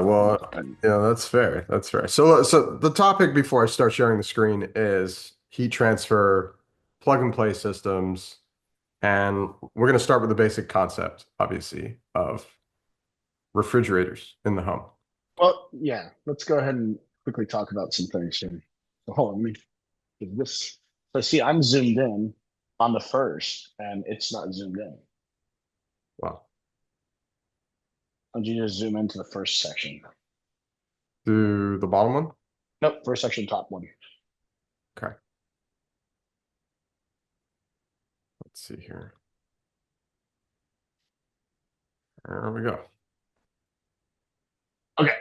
well, And yeah, that's fair. That's fair. So the topic before I start sharing the screen is heat transfer, plug and play systems, and we're going to start with the basic concept, obviously, of refrigerators in the home. well, yeah, let's go ahead and quickly talk about some things here. So hold on, let me give this. So see, I'm zoomed in on the first, and it's not zoomed in. Wow. Why don't you just zoom into the first section? To the bottom one? Nope, first section, top one. Okay. Let's see here. There we go. Okay.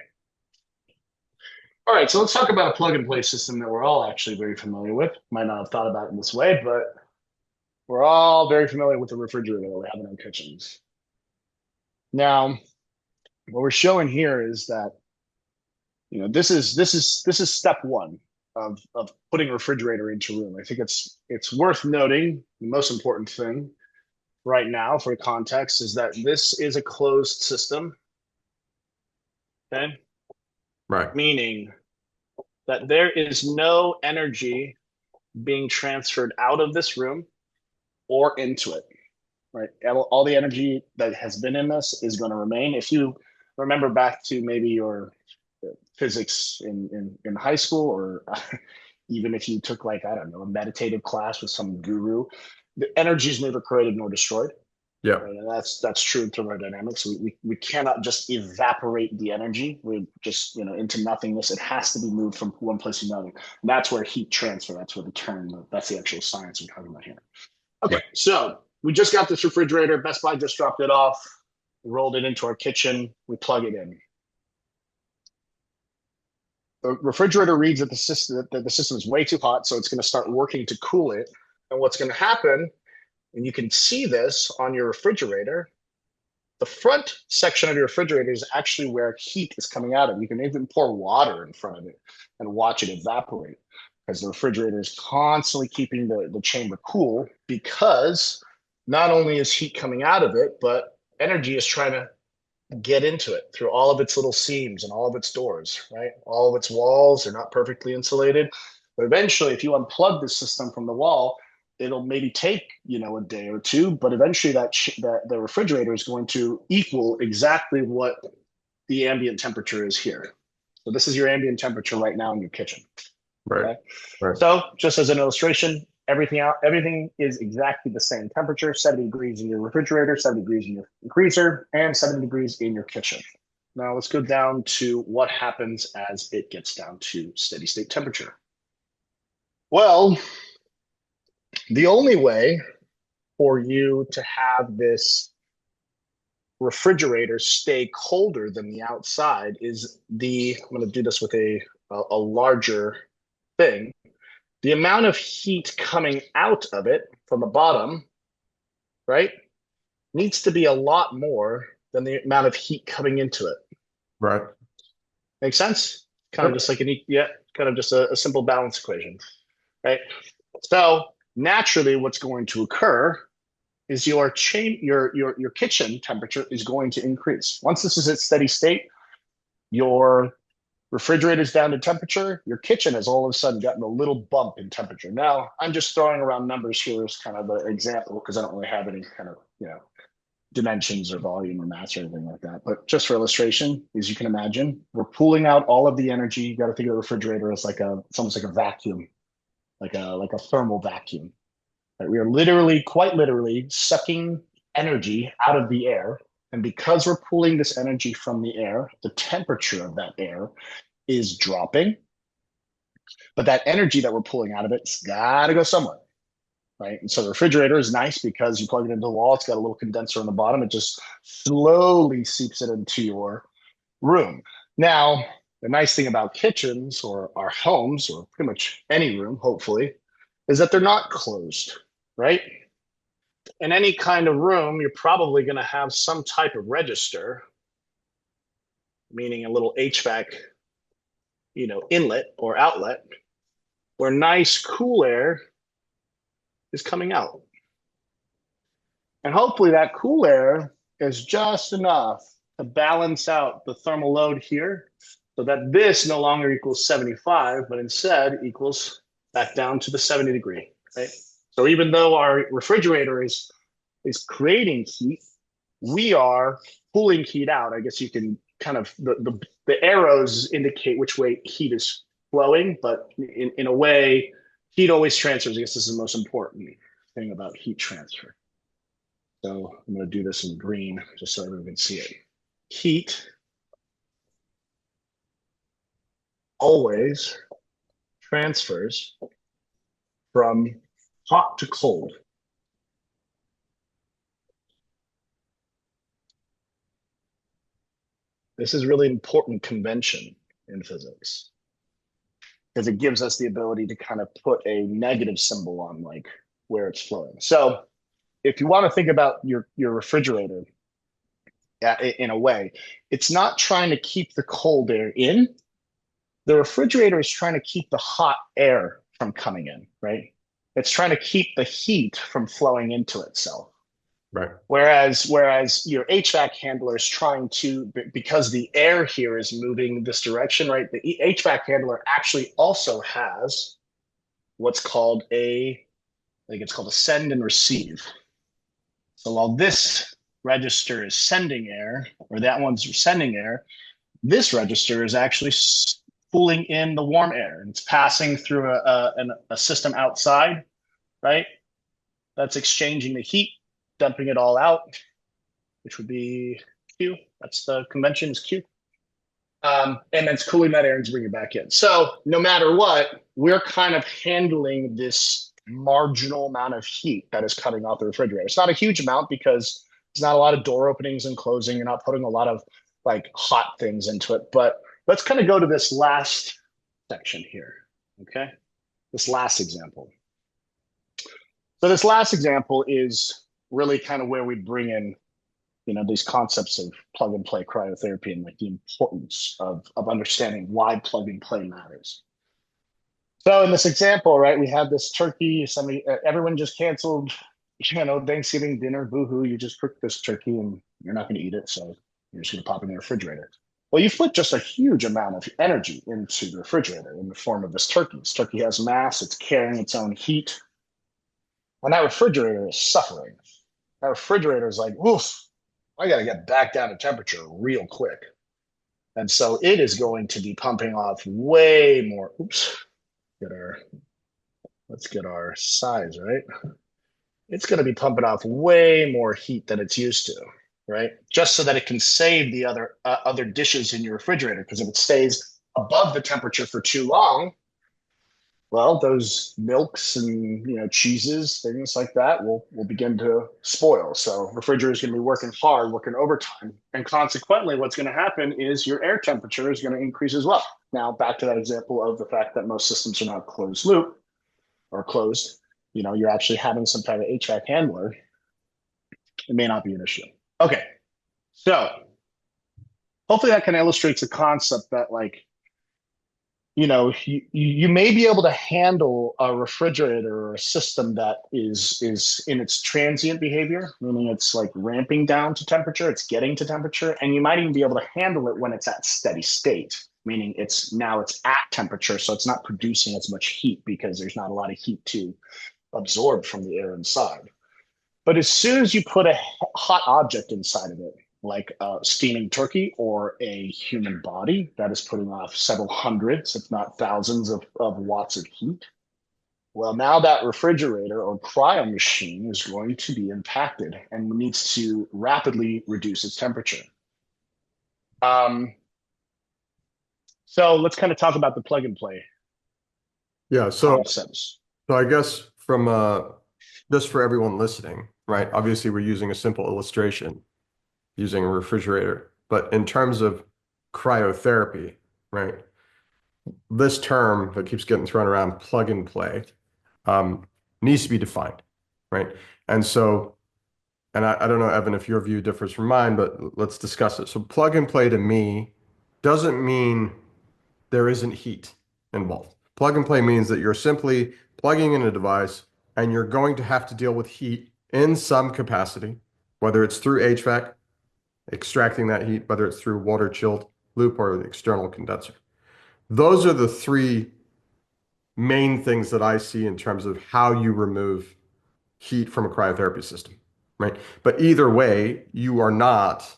All right, so let's talk about a plug and play system that we're all actually very familiar with. Might not have thought about it in this way, but we're all very familiar with the refrigerator that we have in our kitchens. Now, what we're showing here is that this is step one of putting a refrigerator into a room. I think it's worth noting the most important thing right now for context is that this is a closed system, okay? Right. Meaning that there is no energy being transferred out of this room or into it, right? All the energy that has been in this is going to remain. If you remember back to maybe your physics in high school, or even if you took, like, I don't know, a meditative class with some guru, the energy is never created nor destroyed. Yeah. Right? And that's true in thermodynamics. We cannot just evaporate the energy. We just, into nothingness. It has to be moved from one place to another. And that's where heat transfer. That's where the term. That's the actual science we're talking about here. Okay, Right. so we just got this refrigerator. Best Buy just dropped it off. We rolled it into our kitchen. We plug it in. The refrigerator reads that the system is way too hot, so it's going to start working to cool it. And what's going to happen, and you can see this on your refrigerator, the front section of your refrigerator is actually where heat is coming out of. You can even pour water in front of it and watch it evaporate, because the refrigerator is constantly keeping the chamber cool, because not only is heat coming out of it, but energy is trying to get into it through all of its little seams and all of its doors, right? All of its walls are not perfectly insulated. But eventually, if you unplug the system from the wall, it'll maybe take, a day or two, but eventually that the refrigerator is going to equal exactly what the ambient temperature is here. So this is your ambient temperature right now in your kitchen. Right. Okay. Right. So just as an illustration, everything is exactly the same temperature: 70 degrees in your refrigerator, 70 degrees in your freezer, and 70 degrees in your kitchen. Now let's go down to what happens as it gets down to steady state temperature. Well, the only way for you to have this refrigerator stay colder than the outside is I'm going to do this with a larger thing. The amount of heat coming out of it from the bottom, right, needs to be a lot more than the amount of heat coming into it. Right. Make sense? Kind of Yep. just like kind of just a simple balance equation, right? So naturally, what's going to occur is your kitchen temperature is going to increase. Once this is at steady state, your refrigerator's down to temperature, your kitchen has all of a sudden gotten a little bump in temperature. Now, I'm just throwing around numbers here as kind of an example, because I don't really have any kind of, dimensions or volume or mass or anything like that. But just for illustration, as you can imagine, we're pulling out all of the energy. You got to think of the refrigerator as it's almost like a vacuum, like a thermal vacuum. Right? We are literally, quite literally, sucking energy out of the air. And because we're pulling this energy from the air, the temperature of that air is dropping. But that energy that we're pulling out of it's got to go somewhere, right? And so the refrigerator is nice because you plug it into the wall. It's got a little condenser on the bottom. It just slowly seeps it into your room. Now, the nice thing about kitchens or our homes, or pretty much any room, hopefully, is that they're not closed, right? In any kind of room, you're probably going to have some type of register, meaning a little HVAC, inlet or outlet, where nice cool air is coming out. And hopefully that cool air is just enough to balance out the thermal load here so that this no longer equals 75, but instead equals back down to the 70 degree, right? So even though our refrigerator is creating heat, we are pulling heat out. I guess you can kind of, the arrows indicate which way heat is flowing, but in a way, heat always transfers. I guess this is the most important thing about heat transfer. So I'm going to do this in green just so everyone can see it. Heat always transfers from hot to cold. This is really important convention in physics because it gives us the ability to kind of put a negative symbol on like where it's flowing. So if you want to think about your refrigerator in a way, it's not trying to keep the cold air in. The refrigerator is trying to keep the hot air from coming in, right? It's trying to keep the heat from flowing into itself. Right. Whereas your HVAC handler is trying to, because the air here is moving this direction, right? The HVAC handler actually also has what's called I think it's called a send and receive. So while this register is sending air, or that one's sending air, this register is actually pulling in the warm air, and it's passing through a system outside, right? That's exchanging the heat, dumping it all out, which would be Q. That's the convention is Q. And then it's cooling that air and bringing it back in. So no matter what, we're kind of handling this marginal amount of heat that is cutting off the refrigerator. It's not a huge amount because there's not a lot of door openings and closing. You're not putting a lot of like hot things into it. But let's kind of go to this last section here, okay? This last example. So this last example is really kind of where we bring in, these concepts of plug and play cryotherapy and like the importance of understanding why plug and play matters. So in this example, right, we have this turkey. Everyone just canceled, Thanksgiving dinner. Boo-hoo! You just cooked this turkey and you're not going to eat it, so you're just going to pop it in the refrigerator. Well, you put just a huge amount of energy into the refrigerator in the form of this turkey. This turkey has mass. It's carrying its own heat. And that refrigerator is suffering. That refrigerator is like, oof, I got to get back down to temperature real quick. And so it is going to be pumping off way more. Oops. Let's get our size, right? It's going to be pumping off way more heat than it's used to, right? Just so that it can save the other dishes in your refrigerator. Because if it stays above the temperature for too long, well, those milks and cheeses, things like that will begin to spoil. So refrigerator is going to be working hard, working overtime, and consequently, what's going to happen is your air temperature is going to increase as well. Now, back to that example of the fact that most systems are not closed loop or closed. You're actually having some kind of HVAC handler. It may not be an issue. Okay, so hopefully that kind of illustrates the concept that like you may be able to handle a refrigerator or a system that is in its transient behavior, meaning it's like ramping down to temperature, it's getting to temperature, and you might even be able to handle it when it's at steady state, meaning it's at temperature, so it's not producing as much heat because there's not a lot of heat to absorb from the air inside. But as soon as you put a hot object inside of it, like a steaming turkey or a human body that is putting off several hundreds, if not thousands of watts of heat, well, now that refrigerator or cryo machine is going to be impacted and needs to rapidly reduce its temperature. So let's kind of talk about the plug and play Yeah. So concepts. I guess from just for everyone listening, right? Obviously, we're using a simple illustration using a refrigerator, but in terms of cryotherapy, right? This term that keeps getting thrown around, plug and play, needs to be defined, right? And so, and I don't know, Evan, if your view differs from mine, but let's discuss it. So plug and play to me doesn't mean there isn't heat involved. Plug and play means that you're simply plugging in a device and you're going to have to deal with heat in some capacity, whether it's through HVAC, extracting that heat, whether it's through water chilled loop or the external condenser. Those are the three main things that I see in terms of how you remove heat from a cryotherapy system, right? But either way, you are not,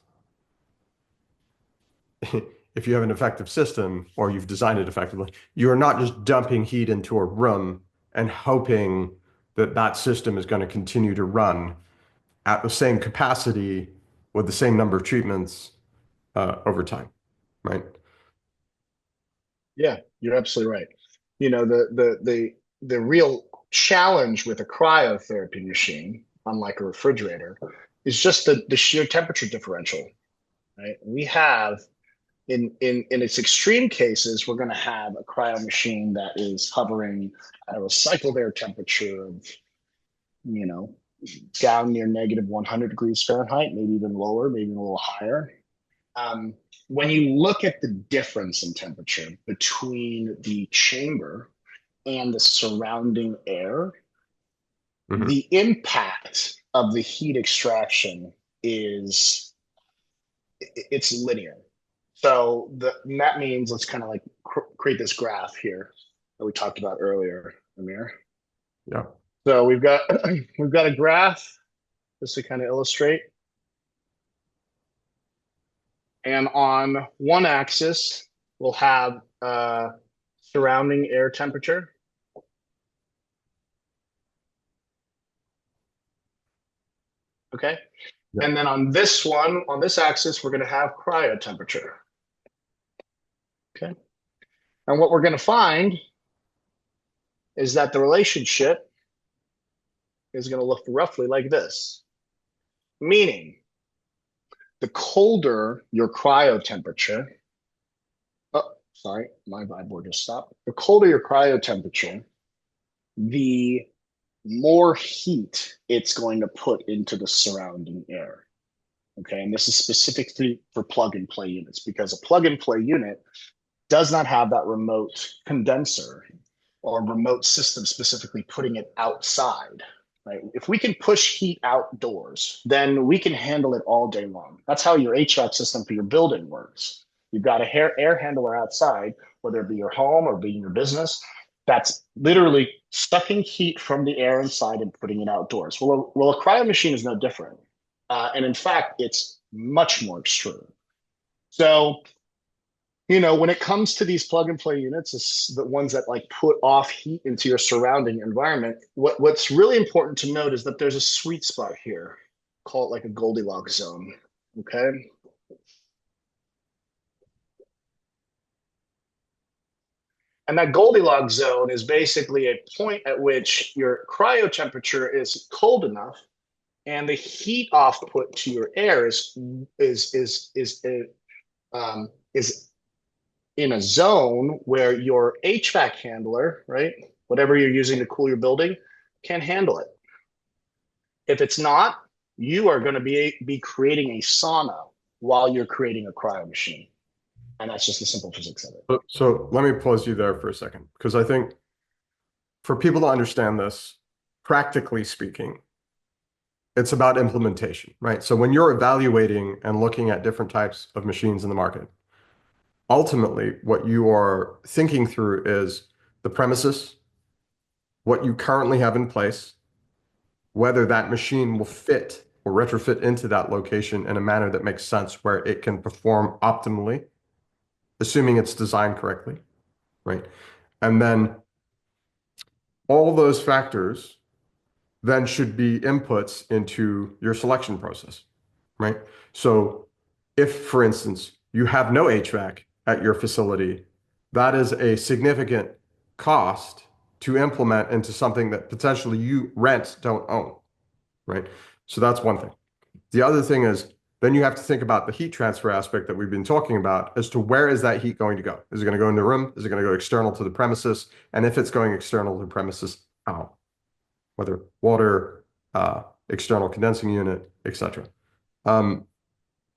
if you have an effective system or you've designed it effectively, you are not just dumping heat into a room and hoping that that system is going to continue to run at the same capacity with the same number of treatments over time, right? Yeah, you're absolutely right. You know, the real challenge with a cryotherapy machine, unlike a refrigerator, is just the sheer temperature differential, right? We have in its extreme cases, we're going to have a cryo machine that is hovering at a recycled air temperature of, you know, down near negative 100 degrees Fahrenheit, maybe even lower, maybe a little higher. Um, when you look at the difference in temperature between the chamber and the surrounding air, Mhm. the impact of the heat extraction is it's linear. So that means let's kind of like create this graph here that we talked about earlier, Amir. Yeah. So we've got we've got a graph just to kind of illustrate. And on one axis, we'll have surrounding air temperature. Okay. Yeah. And then on this one, on this axis, we're going to have cryo temperature. Okay. And what we're going to find is that the relationship is going to look roughly like this, meaning the colder your cryo temperature, oh, sorry, my vibe board just stopped. The colder your cryo temperature, the more heat it's going to put into the surrounding air. Okay. And this is specifically for plug and play units because a plug and play unit does not have that remote condenser or remote system specifically putting it outside. Right? If we can push heat outdoors, then we can handle it all day long. That's how your HVAC system for your building works. You've got a air handler outside, whether it be your home or be your business, that's literally sucking heat from the air inside and putting it outdoors. Well, a cryo machine is no different. And in fact, it's much more extreme. So when it comes to these plug and play units, it's the ones that like put off heat into your surrounding environment. What's really important to note is that there's a sweet spot here. Call it like a Goldilocks zone. Okay. And that Goldilocks zone is basically a point at which your cryo temperature is cold enough and the heat output to your air is in a zone where your HVAC handler, right, whatever you're using to cool your building, can handle it. If it's not, you are going to be creating a sauna while you're creating a cryo machine. And that's just the simple physics of it. So let me pause you there for a second, because I think for people to understand this, practically speaking, it's about implementation, right? So when you're evaluating and looking at different types of machines in the market, ultimately what you are thinking through is the premises, what you currently have in place, whether that machine will fit or retrofit into that location in a manner that makes sense where it can perform optimally, assuming it's designed correctly, right? And then all those factors then should be inputs into your selection process, right? So if, for instance, you have no HVAC at your facility, that is a significant cost to implement into something that potentially you rent, don't own, right? So that's one thing. The other thing is then you have to think about the heat transfer aspect that we've been talking about as to where is that heat going to go? Is it going to go in the room? Is it going to go external to the premises? And if it's going external to the premises, how? Whether water, external condensing unit, etc. Um,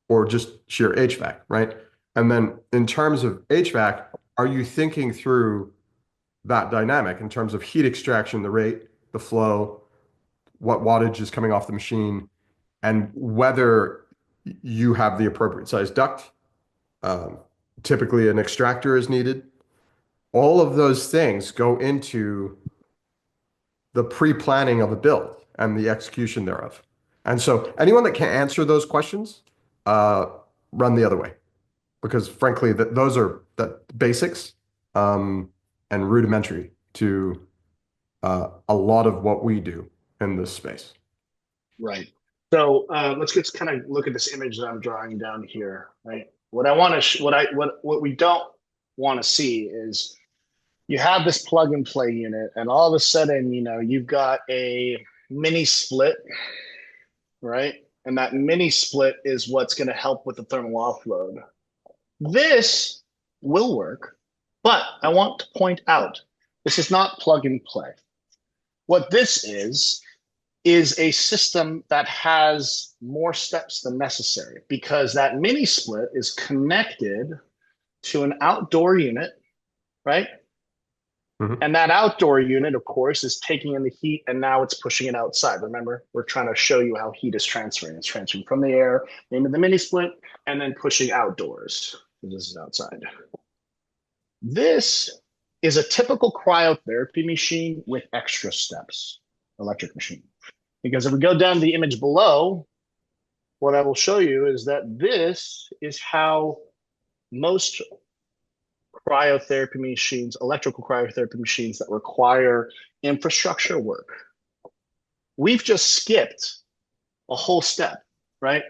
or just sheer HVAC, right? And then in terms of HVAC, are you thinking through that dynamic in terms of heat extraction, the rate, the flow, what wattage is coming off the machine, and whether you have the appropriate size duct. Um, Typically, an extractor is needed. All of those things go into the pre-planning of a build and the execution thereof. And so, anyone that can answer those questions, uh, run the other way, because frankly, those are the basics um, and rudimentary to a lot of what we do in this space. Right. So let's just kind of look at this image that I'm drawing down here. Right. What I want to, what we don't want to see is you have this plug and play unit, and all of a sudden, you've got a mini split, right? And that mini split is what's going to help with the thermal offload. This will work, but I want to point out this is not plug and play. What this is a system that has more steps than necessary because that mini split is connected to an outdoor unit, right? Mhm. And that outdoor unit, of course, is taking in the heat and now it's pushing it outside. Remember, we're trying to show you how heat is transferring. It's transferring from the air into the mini split and then pushing outdoors. This is outside. This is a typical cryotherapy machine with extra steps, electric machine. Because if we go down to the image below, what I will show you is that this is how most cryotherapy machines, electrical cryotherapy machines that require infrastructure work. We've just skipped a whole step, right?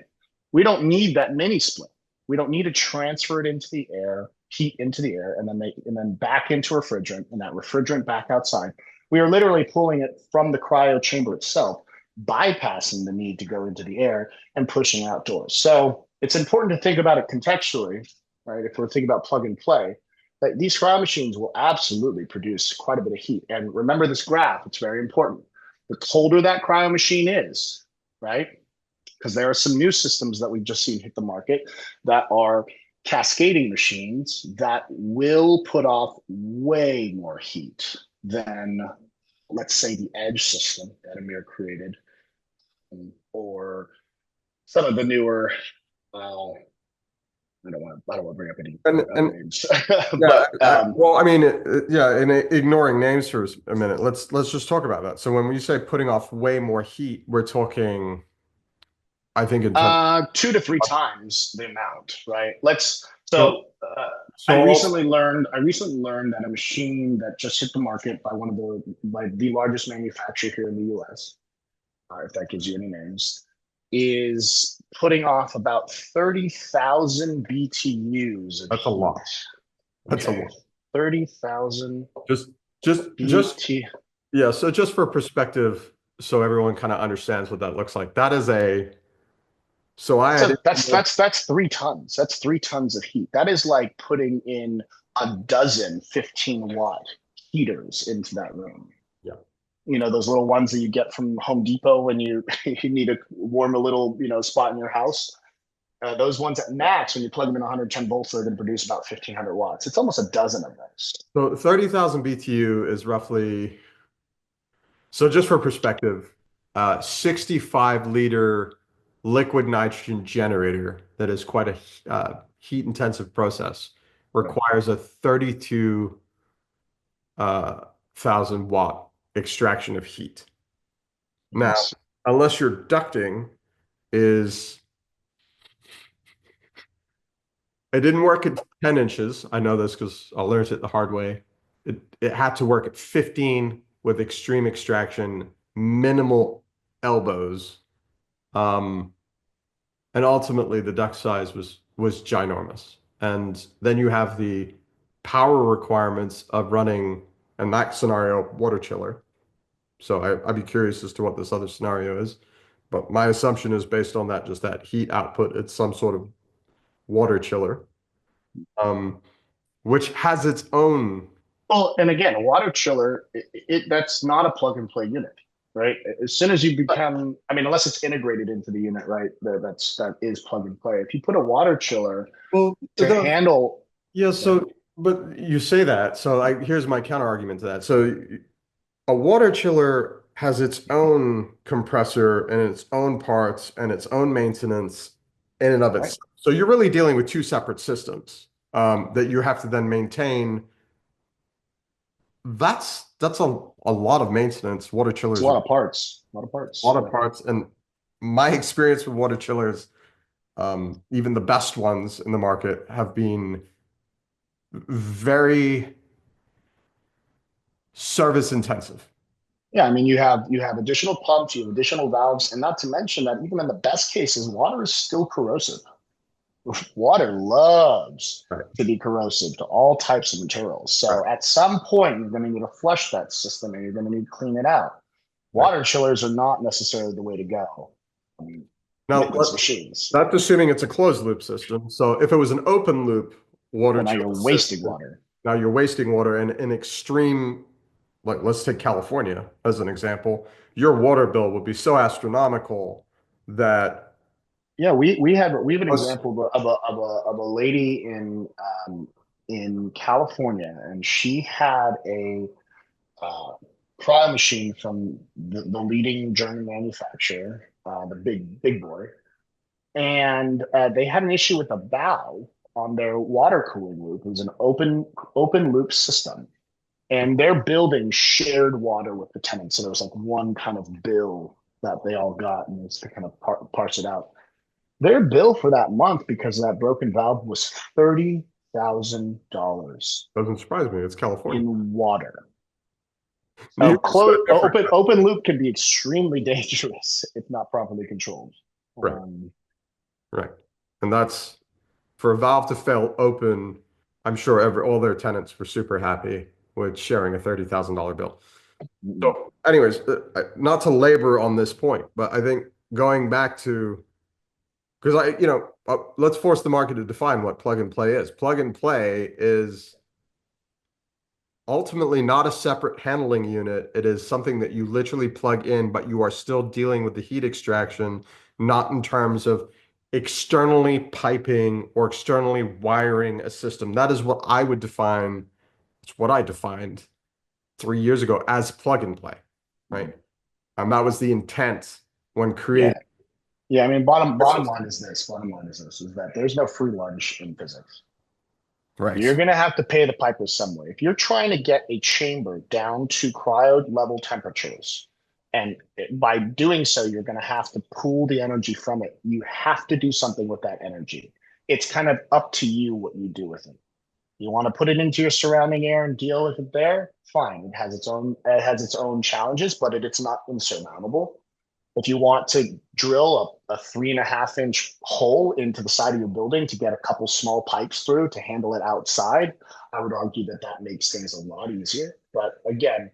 We don't need that mini split. We don't need to transfer it into the air, heat into the air, and then back into refrigerant, and that refrigerant back outside. We are literally pulling it from the cryo chamber itself, bypassing the need to go into the air and pushing outdoors. So it's important to think about it contextually, right? If we're thinking about plug and play, that these cryo machines will absolutely produce quite a bit of heat. And remember this graph, it's very important. The colder that cryo machine is, right? Because there are some new systems that we've just seen hit the market that are cascading machines that will put off way more heat than, let's say, the Edge system that Amir created, or some of the newer. I don't want to bring up any other And names, yeah, but well, I mean, yeah, and ignoring names for a minute, let's just talk about that. So when we say putting off way more heat, we're talking, I think, in terms. 2 to 3 times the amount, right? Let's So, so I so recently learned that a machine that just hit the market by the largest manufacturer here in the US, if that gives you any names, is putting off about 30,000 BTUs of that's a heat. lot. That's a Okay, lot. 30,000 Just, just, BT. yeah. So just for perspective, so everyone kind of understands what that looks like. That is a, so I So had, that's 3 tons. That's 3 tons of heat. That is like putting in a dozen 15-watt heaters into that room. yeah. Those little ones that you get from Home Depot when you you need to warm a little spot in your house. Those ones at max, when you plug them in 110 volts, they're going to produce about 1,500 watts. It's almost a dozen of those. So 30,000 BTU is roughly, so just for perspective, 65-liter liquid nitrogen generator that is quite a heat intensive process Right. requires a 32 thousand watt extraction of heat. Now, Yes. unless your ducting is, it didn't work at 10 inches. I know this because I learned it the hard way. It had to work at 15 with extreme extraction, minimal elbows. Um, and ultimately the duct size was ginormous. And then you have the power requirements of running, in that scenario, water chiller. So I'd be curious as to what this other scenario is. But my assumption is based on that, just that heat output, it's some sort of water chiller, um, which has its own. Well, and again, a water chiller, that's not a plug and play unit, right? As soon as you become, I mean, unless it's integrated into the unit, right? That is plug and play. If you put a water chiller Well, to handle, yeah, yeah, so, but you say that. So here's my counter argument to that. So a water chiller has its own compressor and its own parts and its own maintenance. in and of right? itself. So you're really dealing with two separate systems that you have to then maintain. That's a lot of maintenance. Water It's a chillers are lot of parts, a lot of a parts. lot of Yeah. parts, and my experience with water chillers, even the best ones in the market, have been very service intensive. Yeah, I mean, you have additional pumps, you have additional valves, and not to mention that even in the best cases, water is still corrosive. Water loves Right. to be corrosive to all types of materials. Right. So at some point, you're going to need to flush that system and you're going to need to clean it out. Right. Water chillers are not necessarily the way to go Now, with these machines. that's assuming it's a closed loop system. So if it was an open loop water Well, now you're chiller wasting system, water. now you're wasting water and in extreme, like let's take California as an example, your water bill would be so astronomical that Yeah, we have an us, example of a lady in California, and she had a uh, cryo machine from the leading German manufacturer, the big boy, and they had an issue with a valve on their water cooling loop. It was an open loop system, and their building shared water with the tenants. So there was like one kind of bill that they all got, and it's to kind of parse it out. Their bill for that month because of that broken valve was $30,000 doesn't surprise me. It's California. in water. New So York's so different. open loop can be extremely dangerous if not properly controlled. Right. Um, Right. And that's for a valve to fail open. I'm sure all their tenants were super happy with sharing a $30,000 bill. So, anyways, not to labor on this point, but I think going back to because let's force the market to define what plug and play is. Plug and play is ultimately not a separate handling unit. It is something that you literally plug in, but you are still dealing with the heat extraction, not in terms of externally piping or externally wiring a system. That is what I would define. It's what I defined 3 years ago as plug and play, right? And that was the intent when yeah, creating yeah. I mean, bottom the bottom system. line is this. Bottom line is this: is that there's no free lunch in physics. You're Right. going to have to pay the piper some way. If you're trying to get a chamber down to cryo level temperatures, and by doing so, you're going to have to pool the energy from it. You have to do something with that energy. It's kind of up to you what you do with it. You want to put it into your surrounding air and deal with it there? Fine. It has its own challenges, but it's not insurmountable. If you want to drill a 3.5 inch hole into the side of your building to get a couple small pipes through to handle it outside, I would argue that that makes things a lot easier. But again,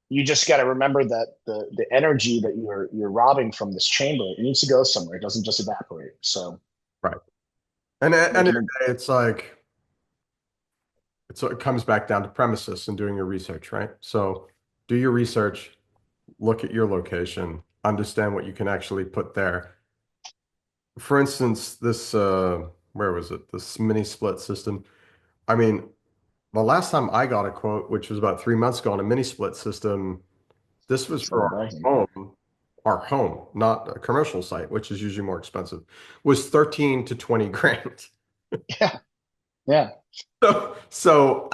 you just got to remember that the energy that you're robbing from this chamber, it needs to go somewhere. It doesn't just evaporate. So Right. And at the end of making the it, day, it's like it comes back down to premises and doing your research, right? So do your research, look at your location, understand what you can actually put there. For instance, this where was it? This mini split system. I mean, the last time I got a quote, which was about 3 months ago on a mini split system, this was for 7,000. our home, not a commercial site, which is usually more expensive, was 13 to 20 grand. Yeah, yeah. So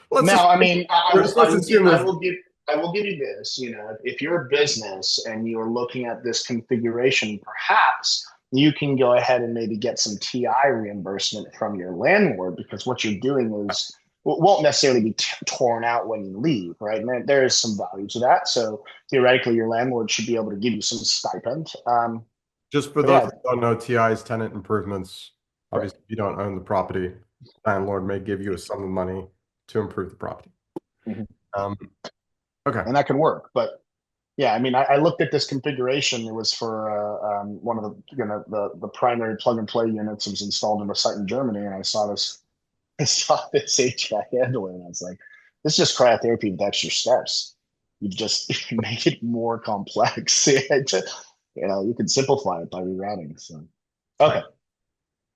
let's Now, I assume, mean, I let's will give assume I there's will give I will give you this. If you're a business and you're looking at this configuration, perhaps you can go ahead and maybe get some TI reimbursement from your landlord because what you're doing is won't necessarily be torn out when you leave, right? And there is some value to that. So theoretically, your landlord should be able to give you some stipend. just for But those yeah, who don't know, TI's tenant improvements. right. Obviously, if you don't own the property, landlord may give you a sum of money to improve the property. Mhm. Um, okay. And that can work. But yeah, I mean, I looked at this configuration. It was for one of the primary plug and play units. It was installed in a site in Germany, and I saw this I saw this HVAC handler, and I was like, "This is just cryotherapy with extra steps. You just make it more complex. You can simplify it by rerouting." So, Right. okay,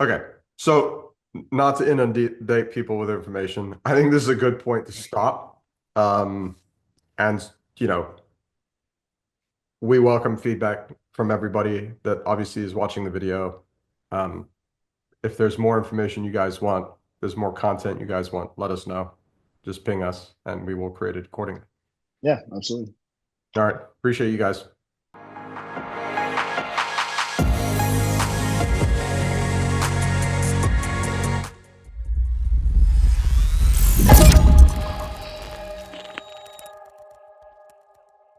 Okay. So, not to inundate people with information, I think this is a good point to stop. And, you know, we welcome feedback from everybody that obviously is watching the video. Um, if there's more information you guys want, there's more content you guys want, let us know. Just ping us and we will create it accordingly. Yeah, absolutely. All right. Appreciate you guys.